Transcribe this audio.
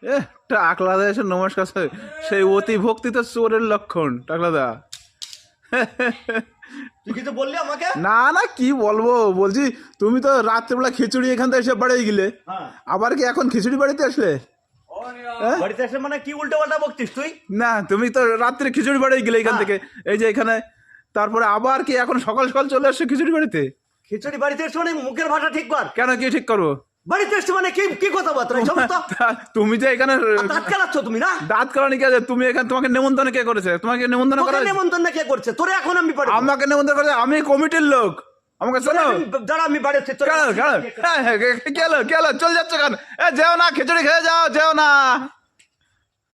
এ টাকলাদা এসে নমস্কার সেই অতি ভক্তি তো চোরের লক্ষণ টাকলাদা। তুই কিছু বললি আমাকে? না না কি বলবো, বলছি তুমি তো রাত্রেবেলা খিচুড়ি এখান থেকে এসে বাড়ি গেলে, হ্যাঁ, আবার কি এখন খিচুড়ি বাড়িতে আসলে? হ্যাঁ? বাড়িতে এসে মানে কি উল্টো পাল্টা বকছিস তুই? না তুমি তো রাত্রে খিচুড়ি বাড়ি গেলে এখান হ্যাঁ। থেকে, এই যে এখানে, তারপরে আবার কি এখন সকাল সকাল চলে আসছে খিচুড়ি বাড়িতে? খিচুড়ি বাড়িতে এসে মানে মুখের ভাষা ঠিক কর। কেন, কি ঠিক করবো? বাড়িতে এসে মানে কি কি কথাবার্তা এই সমস্ত? তুমি যে এখানে দাঁত কেলাচ্ছ তুমি না? দাঁত কারণে কে আছে? তুমি এখানে, তোমাকে নেমন্তন্ন কে করেছে? তোমাকে নেমন্তন্ন তোকে করা হয়েছে? নেমন্তন্ন কে করছে? তোরে এখন আমি বাড়ি আমাকে নেমন্তন্ন করেছে, আমি কমিটির লোক, আমাকে শোনো। যারা আমি বাড়ি হচ্ছে কেন কেন, হ্যাঁ হ্যাঁ, কেন কেন চল যাচ্ছে কেন? এ যেও না, খিচুড়ি খেয়ে যাও, যেও না।